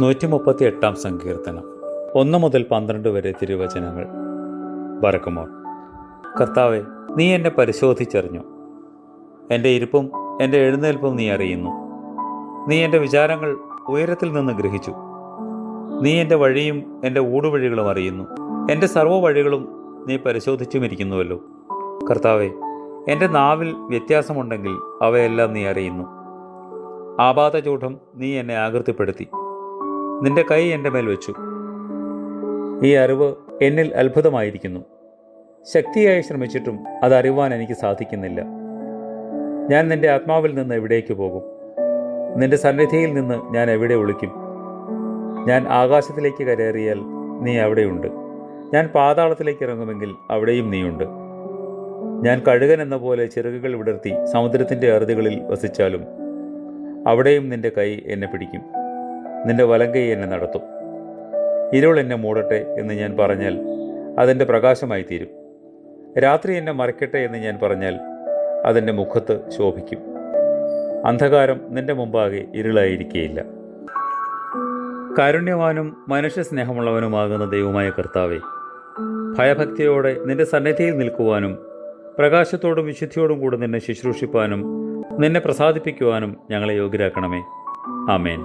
138 സങ്കീർത്തനം 1 മുതൽ 12 വരെ തിരുവചനങ്ങൾ. ബറക്കുമോർ. കർത്താവെ, നീ എന്നെ പരിശോധിച്ചറിഞ്ഞു. എൻ്റെ ഇരിപ്പും എൻ്റെ എഴുന്നേൽപ്പും നീ അറിയുന്നു. നീ എൻ്റെ വിചാരങ്ങൾ ഉയരത്തിൽ നിന്ന് ഗ്രഹിച്ചു. നീ എൻ്റെ വഴിയും എൻ്റെ ഊടുവഴികളും അറിയുന്നു. എൻ്റെ സർവ്വ വഴികളും നീ പരിശോധിച്ചുമിരിക്കുന്നുവല്ലോ. കർത്താവെ, എൻ്റെ നാവിൽ വ്യത്യാസമുണ്ടെങ്കിൽ അവയെല്ലാം നീ അറിയുന്നു. ആപാതചൂഢം നീ എന്നെ ആകൃതിപ്പെടുത്തി. നിന്റെ കൈ എൻ്റെ മേൽ വെച്ചു. ഈ അറിവ് എന്നിൽ അത്ഭുതമായിരിക്കുന്നു. ശക്തിയായി ശ്രമിച്ചിട്ടും അതറിയുവാൻ എനിക്ക് സാധിക്കുന്നില്ല. ഞാൻ നിന്റെ ആത്മാവിൽ നിന്ന് എവിടേക്ക് പോകും? നിന്റെ സന്നിധിയിൽ നിന്ന് ഞാൻ എവിടെ ഒളിക്കും? ഞാൻ ആകാശത്തിലേക്ക് കരേറിയാൽ നീ അവിടെയുണ്ട്. ഞാൻ പാതാളത്തിലേക്ക് ഇറങ്ങുമെങ്കിൽ അവിടെയും നീയുണ്ട്. ഞാൻ കഴുകൻ എന്ന പോലെ ചിറകുകൾ വിടർത്തി സമുദ്രത്തിൻ്റെ അറുതികളിൽ വസിച്ചാലും അവിടെയും നിന്റെ കൈ എന്നെ പിടിക്കും. നിന്റെ വലങ്കൈ എന്നെ നടത്തും. ഇരുൾ എന്നെ മൂടട്ടെ എന്ന് ഞാൻ പറഞ്ഞാൽ അതെൻ്റെ പ്രകാശമായി തീരും. രാത്രി എന്നെ മറയ്ക്കട്ടെ എന്ന് ഞാൻ പറഞ്ഞാൽ അതെൻ്റെ മുഖത്ത് ശോഭിക്കും. അന്ധകാരം നിന്റെ മുമ്പാകെ ഇരുളായിരിക്കുകയില്ല. കാരുണ്യവാനും മനുഷ്യ സ്നേഹമുള്ളവനുമാകുന്ന ദൈവമായ കർത്താവെ, ഭയഭക്തിയോടെ നിന്റെ സന്നിധിയിൽ നിൽക്കുവാനും പ്രകാശത്തോടും വിശുദ്ധിയോടും കൂടെ നിന്നെ ശുശ്രൂഷിപ്പാനും നിന്നെ പ്രസാദിപ്പിക്കുവാനും ഞങ്ങളെ യോഗ്യരാക്കണമേ. ആമേൻ.